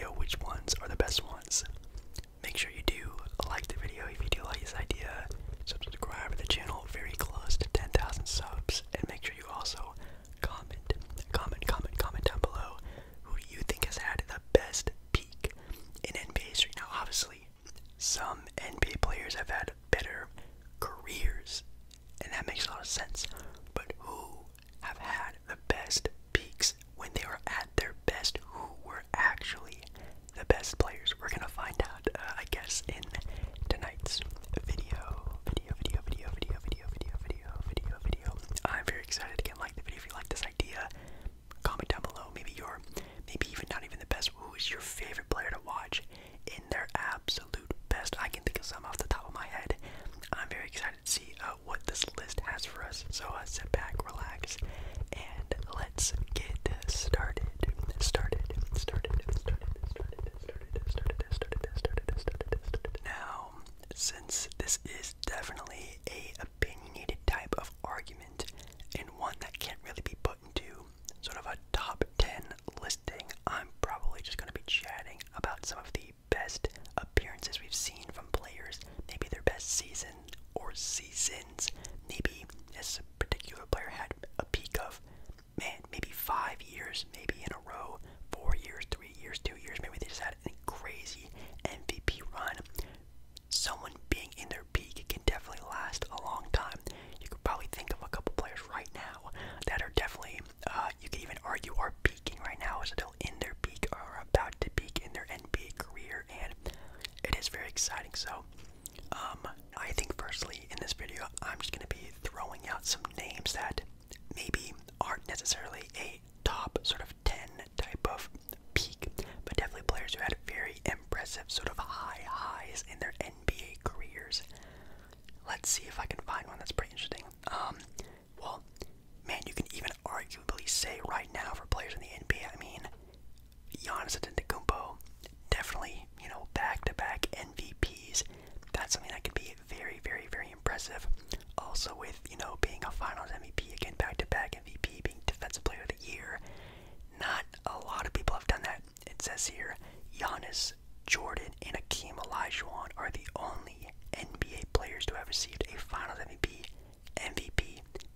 video which ones are the best ones. Make sure you do like the video if you do like this idea. Subscribe to the channel, very close to 10,000 subs, and make sure you also comment down below. Who do you think has had the best peak in NBA history? Now, obviously, some NBA players have had better careers, and that makes a lot of sense. But who have had the best peaks when they were at their best? Who were actually the best players? We're gonna find out, I guess, in tonight's video. I'm very excited. Again, like the video if you like this idea. Comment down below. Maybe even not even the best. Who is your favorite player to watch in their absolute best? I can think of some off the top of my head. I'm very excited to see what this list has for us. So sit back, relax, and let's get started. Now, since this is definitely a opinionated type of argument and one that can't really be put into sort of a top 10 listing, I'm probably just going to be chatting about some of the best appearances we've seen from players, maybe their best season or seasons. Maybe this particular player had a peak of, man, maybe 5 years, maybe in a row, 4 years, 3 years, 2 years. Maybe they just had a crazy MVP run. Someone being in their peak can definitely last a long time. You could probably think of a couple players right now that are definitely, you could even argue are peaking right now, are still in their peak or are about to peak in their NBA career, and it is very exciting. So, I think personally in this video, I'm just going to be throwing out some names that maybe aren't necessarily a top sort of 10 type of peak, but definitely players who had very impressive sort of high highs in their NBA careers. Let's see if I can find one that's pretty interesting. Well, man, you can even arguably say right now for players in the NBA, I mean, Giannis Antetokounmpo, definitely, back-to-back MVPs. That's something that could be very, very, very impressive. Also with, being a Finals MVP, again, back-to-back MVP, being Defensive Player of the Year. Not a lot of people have done that. It says here, Giannis, Jordan, and Hakeem Olajuwon are the only NBA players to have received a Finals MVP,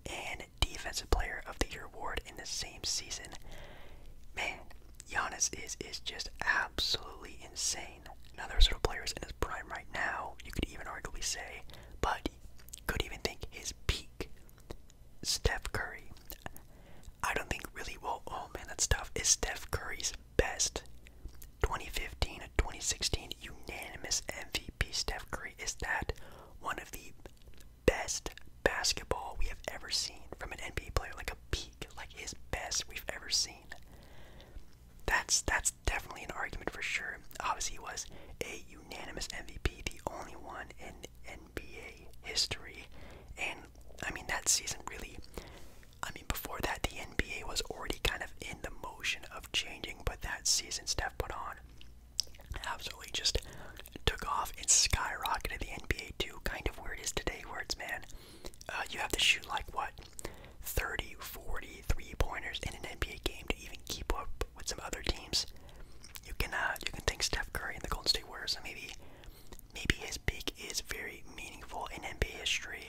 and Defensive Player of the Year award in the same season. Man, Giannis is just absolutely insane. Now, there are sort of players in his prime right now, you could even arguably say, but could even think his peak. Steph Curry. I don't think really, well, oh man, that's tough. Is Steph Curry's best 2015 to 2016 unanimous MVP Steph Curry, is that one of the best basketball we have ever seen from an NBA player, like a peak, like his best we've ever seen? That's definitely an argument for sure. Obviously, he was a unanimous MVP, the only one in NBA history, and I mean that season really. I mean, before that, the NBA was already kind of in the motion of changing, but that season Steph put on absolutely just took off and skyrocketed the NBA to kind of where it is today, where it's, man, you have to shoot like, what, 30, 40 three-pointers in an NBA game to even keep up with some other teams. You can thank Steph Curry and the Golden State Warriors, so maybe his peak is very meaningful in NBA history.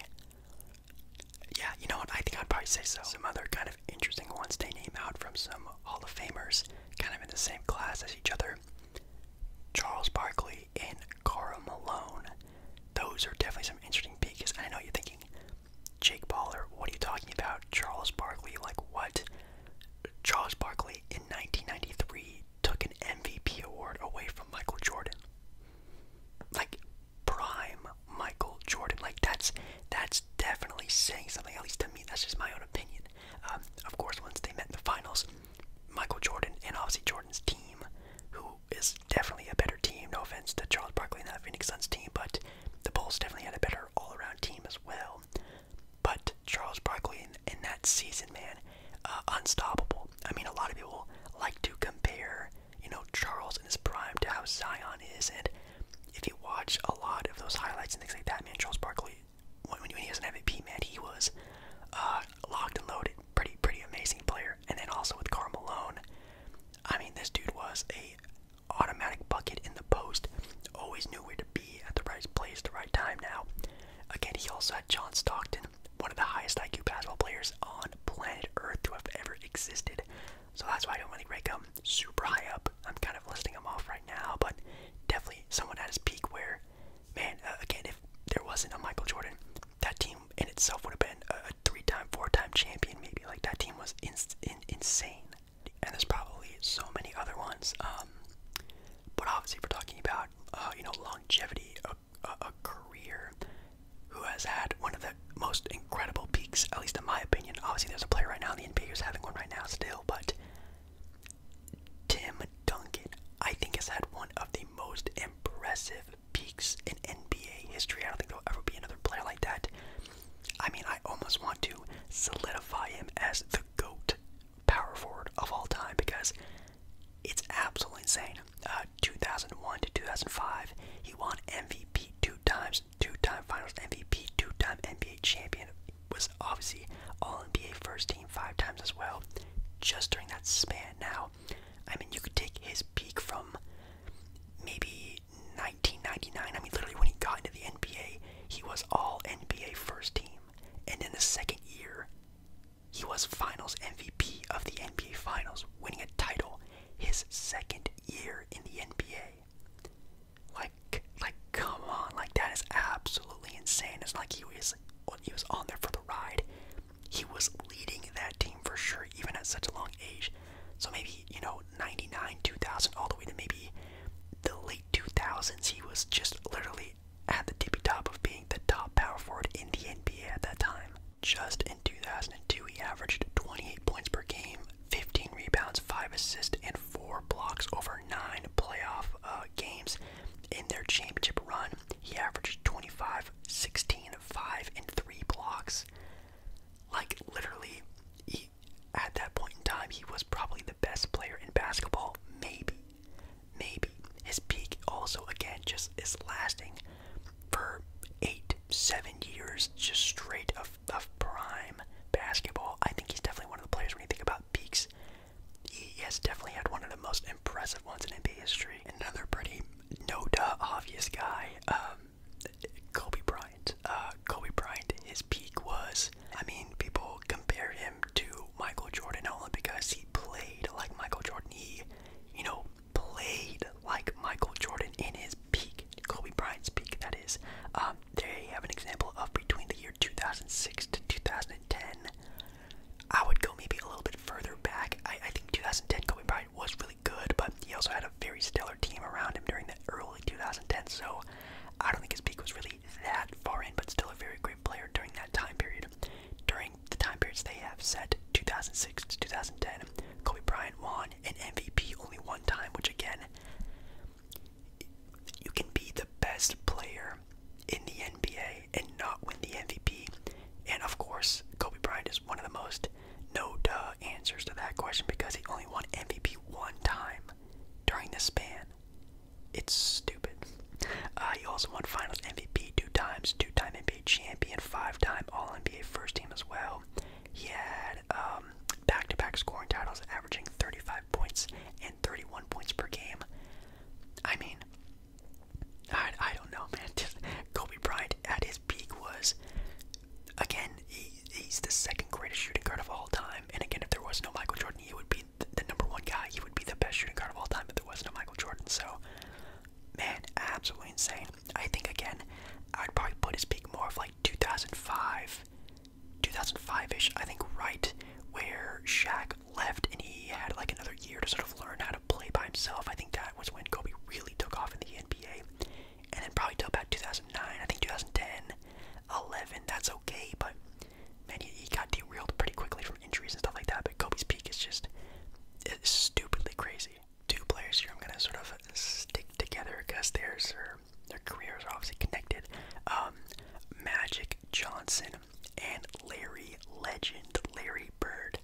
Yeah, you know what, I think I'd probably say so. Some other kind of interesting ones they name out from some Hall of Famers, kind of in the same class as each other. Charles Barkley and Karl Malone. Those are definitely some interesting peaks. I know you're thinking, Jake Baller, what are you talking about? Charles Barkley, like what? Charles Barkley in 1993 took an MVP award away from Michael Jordan. Like, prime Michael Jordan. Like, that's definitely saying something, at least to me. That's just my own opinion. Of course, once they met in the finals, Michael Jordan and obviously Jordan's team, who is definitely a better team, no offense to Charles Barkley and that Phoenix Suns team, but the Bulls definitely had a better all-around team as well. But Charles Barkley in that season, man, unstoppable. I mean, a lot of people like to compare, Charles in his prime to how Zion is, and if you watch a lot of those highlights and things like that, man, Charles Barkley, when he was an MVP, man, he was locked and loaded, pretty amazing player. And then also with Karl Malone, I mean, this dude was a longevity, a career, who has had one of the most incredible peaks, at least in my opinion. Obviously, there's a player right now in the NBA who's having one right now still, but Tim Duncan, I think, has had one of the most impressive peaks in NBA history. I don't think there'll ever be another player like that. I mean, I almost want to solidify him as the GOAT power forward of all time because it's absolutely insane. 2001 to 2005, he won MVP 2 times, 2-time Finals MVP, 2-time NBA champion. Was obviously All-NBA first team 5 times as well. Just during that span. Now, I mean, you could take his peak from maybe 1999. I mean, literally when he got into the NBA, he was All-NBA first team. And in the second year, he was Finals MVP of the NBA Finals, winning a title his second year in the NBA. Like, come on, like that is absolutely insane. It's like he was on there for the ride. He was leading that team for sure, even at such a long age. So maybe, 99, 2000, all the way to maybe the late 2000s, he was just literally at the tippy top of being the top power forward in the NBA at that time. Just in 2002, he averaged 28 points per game, 15 rebounds, 5 assists, and 4 blocks over 9 playoff games. In their championship run, he averaged 25, 16, 5, and 3 blocks. Like, literally, at that point in time, he was probably the best player in basketball. Maybe. His peak also, again, just is lasting for 8-7 years, just straight of prime basketball. I think he's definitely one of the players, when you think about peaks, he has definitely had one of the most impressive ones in NBA history. Another pretty obvious guy, Kobe Bryant. Kobe Bryant, his peak was, I mean, people compare him to Michael Jordan only because he played like Michael Jordan. He, played like Michael Jordan in his peak. Kobe Bryant's peak, that is. They have an example of between the year 2006 to 2010. I would go maybe a little bit further back. I think 2010 Kobe Bryant was really good, but he also had a very stellar team around him during the early 2010s, so I don't think his peak was really that far in, but still a very great player during that time period. During the time periods they have set, 2006 to 2010, Kobe Bryant won an MVP only one time, which again, you can be the best player in the NBA and not win the MVP. And of course, Kobe Bryant is one of the most no-duh answers to that question because he only won MVP one time during this span. It's stupid. He also won Finals MVP 2 times, 2-time NBA champion, 5-time All-NBA first team as well. He had back-to-back scoring titles, averaging 35 points and 31 points per game. I mean, I don't know, man. Kobe Bryant at his peak was, again, he's the second greatest shooting guard of all time. And again, if there was no Michael Jordan, he would be the number one guy. He would be the best shooting guard of all time if there was no Michael Jordan. So, man, absolutely insane. I think, again, I'd probably put his peak more of like 2005-ish. I think right where Shaq left and he had like another year to sort of learn how to play by himself. I think that was when Kobe really took off in the NBA. And then probably till about 2009, I think 2010, 11, that's okay, but man, he got derailed pretty quickly from injuries and stuff like that. But Kobe's peak is just stupidly crazy. Two players here I'm gonna sort of stick together because their careers are obviously connected. Magic Johnson and Larry Legend, Larry Bird.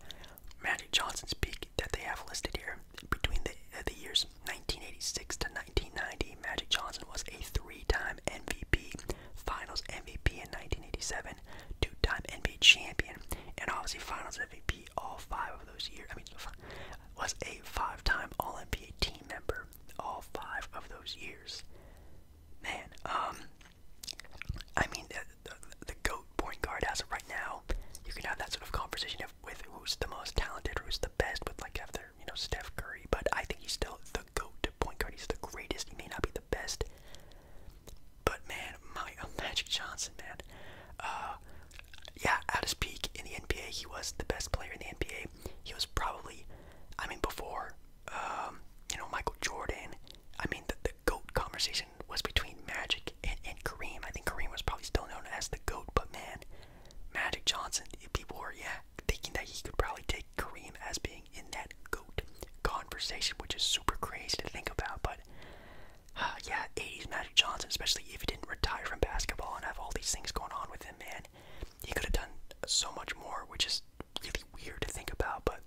Magic Johnson's peak that they have listed here between the years 1986 to 1990. Magic Johnson was a 3-time MVP, Finals MVP in 1987, 2-time NBA champion, and obviously Finals MVP all 5 of those years. Was a 5-time All-NBA team member all 5 of those years. Man, I mean, the GOAT point guard as of right now, you can have that sort of conversation with who's the most talented, who's the best, with like after, Steph Curry, but I think he's still the GOAT point guard. He's the greatest. He may not be the best, but man, Magic Johnson, man, yeah, at his peak in the NBA, he was the best player in the NBA. He was probably, before, Michael Jordan. The GOAT conversation especially if he didn't retire from basketball and have all these things going on with him, man. He could have done so much more, which is really weird to think about, but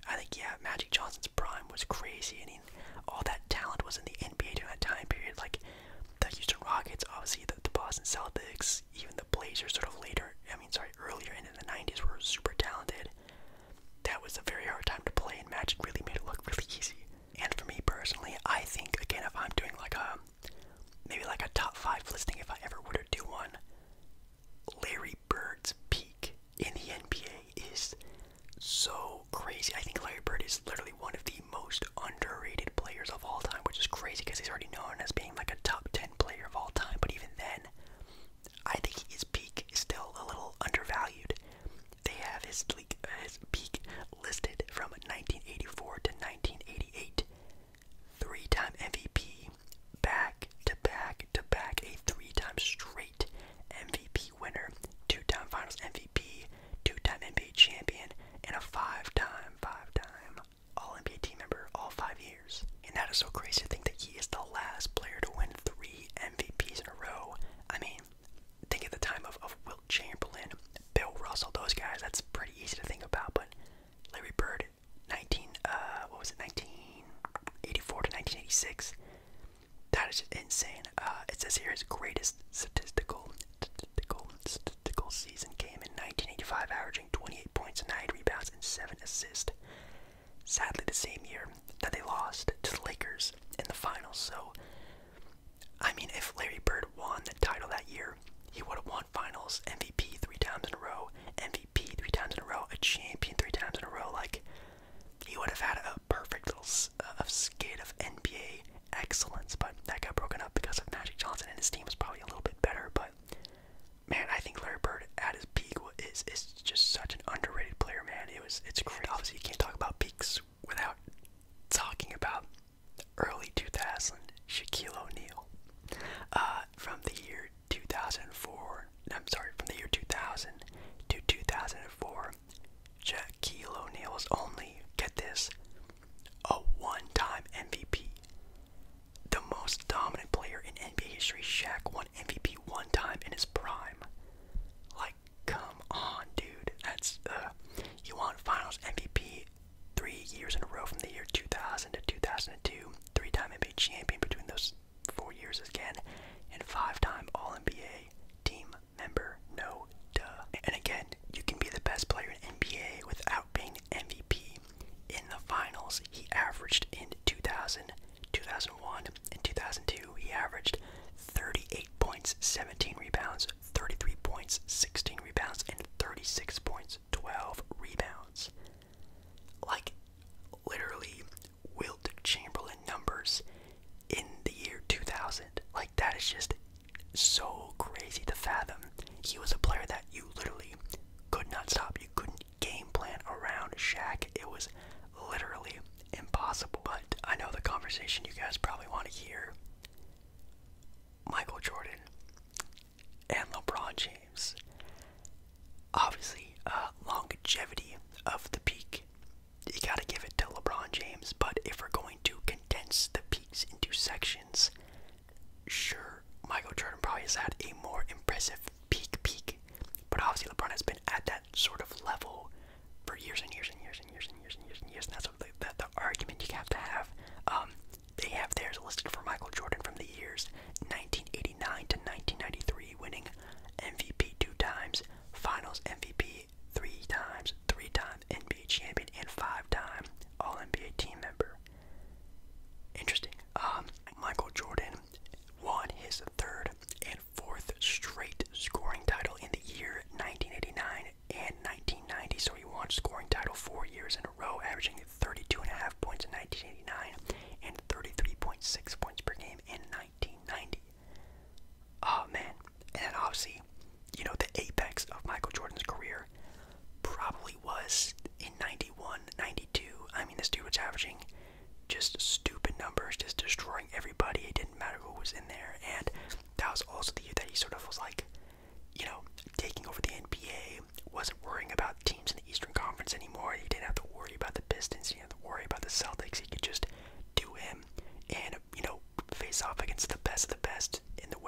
I think, yeah, Magic Johnson's prime was crazy. I mean, all that talent was in the NBA during that time period. Like, the Houston Rockets, obviously, the Boston Celtics, even the Blazers sort of earlier into the 90s were super talented. That was a very hard time to play, and Magic really made it look really easy. And for me personally, I think, again, if I'm doing maybe like a top 5 listing, if I ever were to do one, Larry Bird's peak in the NBA is so crazy. I think Larry Bird is literally one of the most underrated players of all time, which is crazy because he's already known as being like a top 10 player of all time. But even then, I think his peak is still a little undervalued. They have his peak listed from 1984 to 1988. 3-time MVP, back to back to back, a 3-time straight MVP winner, 2-time Finals MVP, 2-time NBA champion, and a 5-time All-NBA team member all 5 years. And that is so crazy to think that he is the last player to win 3 MVPs in a row. I mean, think of the time of Wilt Chamberlain, Bill Russell, those guys. That's pretty easy to think about, but Larry Bird, 1984 to 1986. That is just insane. It says here his greatest statistical season came in 1985, averaging 28 points, 9 rebounds, and 7 assists. Sadly, the same year that they lost to the Lakers in the finals. So, I mean, if Larry Bird won the title that year, he would have won Finals MVP 3 times in a row, MVP 3 times in a row, a champion 3 times in a row. Like, he would have had a perfect little skid of NBA excellence, but that got broken up because of Magic Johnson, and his team was probably a little bit better. But man, I think Larry Bird at his peak is just such an underrated player, man. It's great. Obviously, you can't talk about peaks without talking about early 2000 Shaquille O'Neal. From the year 2000 to 2004, Shaquille O'Neal was only, get this, a 1-time MVP. The most dominant player in NBA history. Shaq won MVP 1 time in his prime. Like, come on, dude. That's, he won Finals MVP 3 years in a row from the year 2000 to 2002. 3-time NBA champion between those 4 years again. And 5-time All-NBA team member. No duh. And again, you can be the best player in NBA without being MVP. In the finals, he averaged in 2000, 2001, and 2002, he averaged 38 points, 17 rebounds, 33 points, 16 rebounds, and 36 points, 12 rebounds. Like, literally, Wilt Chamberlain numbers in the year 2000. Like, that is just so crazy to fathom. He was a player that you literally could not stop. You couldn't game plan around Shaq. It was literally impossible. But I know the conversation you guys probably want to hear. Michael Jordan and LeBron James. Obviously, longevity of the peak, you gotta give it to LeBron James. But if we're going to condense the peaks into sections, sure, Michael Jordan probably has had a more impressive peak. But obviously LeBron has been at that sort of level for years and years and years and years and years and years and years, and that's what the argument you have to have. They have theirs listed for Michael Jordan from the years 1989 to 1993, winning MVP 2 times, Finals MVP 3 times, 3-time NBA champion, and 5-time All-NBA team member. Interesting. Michael Jordan won his 3rd and 4th straight scoring title in the year 1989 and 1990, so he won scoring title 4 years in a row, averaging 32.5 points in 1989 and 33.6 points per game in 1990. Oh man. And then obviously, you know, the apex of Michael Jordan's career probably was in 91, 92. I mean, this dude was averaging just stupid numbers, just destroying everybody. It didn't matter who was in there. And that was also the year that he sort of was like, you know, taking over the NBA, wasn't worrying about teams in the Eastern Conference anymore. He didn't have to worry about the Pistons, he didn't have to worry about the Celtics. He could just do him and, you know, face off against the best of the best in the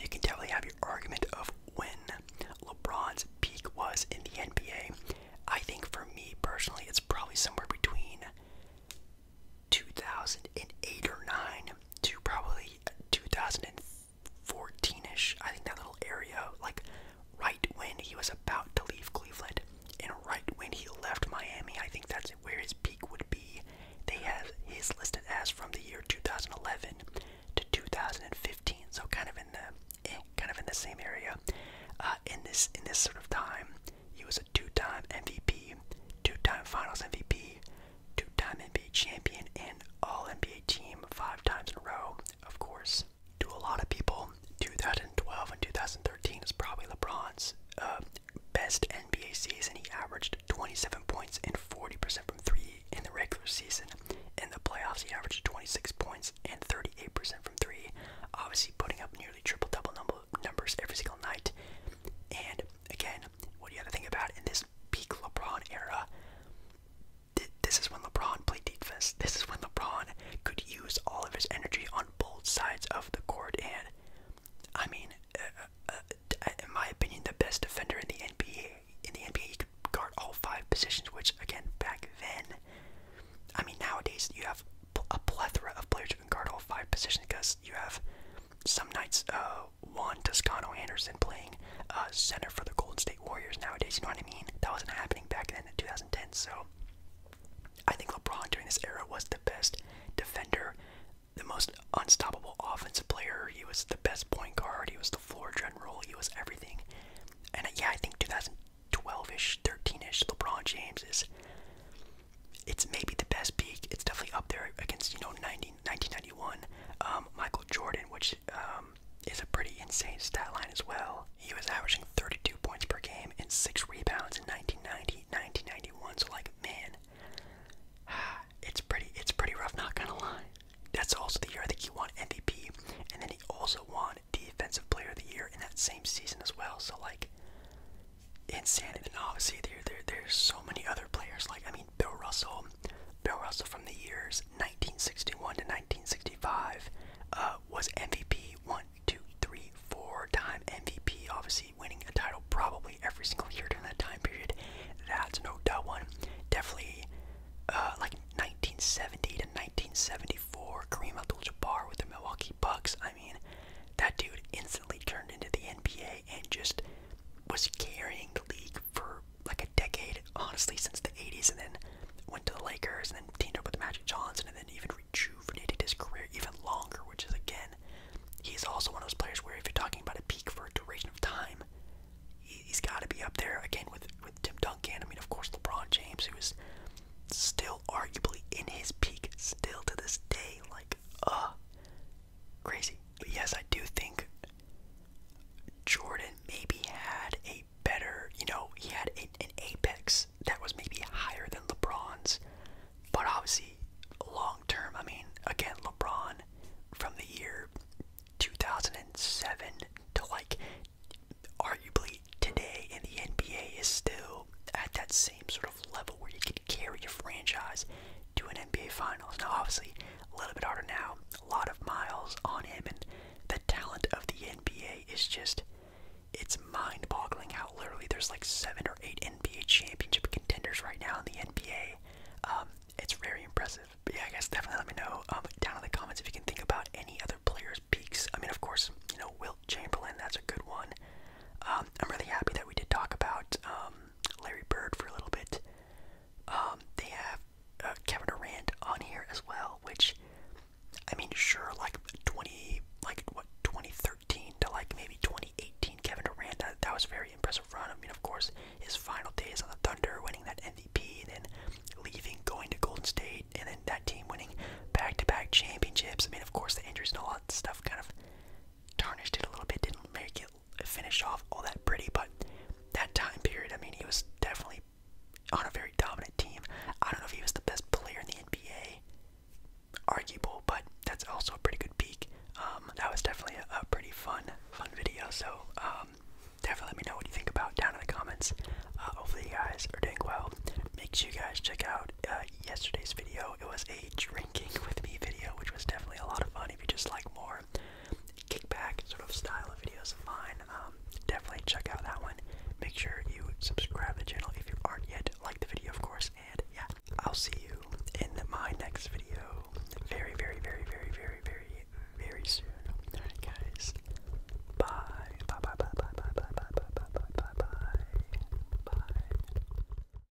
you can definitely have your argument of when LeBron's peak was in the NBA. I think for me personally, it's probably somewhere between 2008 or 9 to probably 2014ish. I think that little area, like right when he was about to leave Cleveland and right when he left Miami, I think that's where his peak would be. They have his listed as from the year 2011 to 2015, so kind of in the same area. In this sort of time, he was a two-time MVP, two-time Finals MVP, two-time NBA champion, and All-NBA team 5 times in a row. Of course, to a lot of people, 2012 and 2013 is probably LeBron's best NBA season. He averaged 27 points and 40% from 3 in the regular season. In the playoffs, he averaged 26 points and 38% from 3, obviously putting up nearly triple-double numbers every single night. And again, what you have to think about in this peak LeBron era, this is when LeBron played defense. This is when LeBron could use all of his energy on both sides of the court. And I mean, in my opinion, the best defender in the NBA. In the NBA, he could guard all 5 positions, which again, back then, I mean, nowadays you have a plethora of players who can guard all 5 positions because you have some nights Juan Toscano Anderson playing center for the Golden State Warriors nowadays. You know what I mean? That wasn't happening back then in 2010. So I think LeBron during this era was the best defender, the most unstoppable offensive player. He was the best point guard. He was the floor general. He was everything. And yeah, I think 2012-ish, 13-ish, LeBron James it's maybe the best peak. It's definitely up there against, 1991, Michael Jordan, which is a pretty insane stat line as well. He was averaging 32 points per game and 6 rebounds in 1990, 1991. So like, man, it's pretty rough, not gonna lie. That's also the year I think he won MVP, and then he also won Defensive Player of the Year in that same season as well. So like, insanity. And obviously there's so many other players. Like, I mean, Bill Russell from the years 1961 to 1965 was MVP 1, 2, 3, 4-time MVP. Obviously winning a title probably every single year during that time period. That's no doubt one. Definitely like 1970 to 1974, Kareem Abdul-Jabbar with the Milwaukee Bucks. I mean, that dude instantly turned into the NBA and just was carrying the league for like a decade, honestly, since the 80s, and then went to the Lakers, and then teamed up with Magic Johnson, and then even rejuvenated his career even longer, which is, again, he's also one of those players where if you're talking about a peak for a duration of time, he's got to be up there, again, with Tim Duncan. I mean, of course, LeBron James, who is still arguably in his peak, still to this day, like, crazy. But yes, I do think Jordan maybe had a better, he had an apex that was maybe higher than LeBron's, but obviously long term, I mean, again, LeBron from the year 2007 to like arguably today in the NBA is still at that same sort of level where you could carry your franchise to an NBA Finals. Now, obviously, a little bit harder now, a lot of miles on him, and the talent of the NBA is just, it's mind-boggling how literally there's like 7 or 8 NBA championship contenders right now in the NBA. It's very impressive. But yeah, I guess definitely let me know down in the comments if you can think about any other players' peaks. I mean, of course, Wilt Chamberlain, that's a good one. I'm really happy that we did talk about Larry Bird for a little bit. They have Kevin Durant on here as well, which, I mean, sure, like 2013 to like maybe 2018, Kevin Durant, that was a very impressive run. I mean, of course, his final days on the Thunder, winning that MVP, and then leaving, going to Golden State, and then that team winning back-to-back championships. I mean, of course, the injuries and all that stuff kind of tarnished it a little bit, didn't make it finish off all that pretty, but that time period, I mean, he was definitely on a very dominant team. I don't know if he was the best player in the NBA, arguable, but that's also a pretty good peak. That was definitely a pretty fun video, so definitely let me know what you think about down in the comments. Hopefully you guys are doing well. Make sure you guys check out yesterday's video. It was a drinking with me video, which was definitely a lot of fun if you just like more kickback sort of style of videos. next video.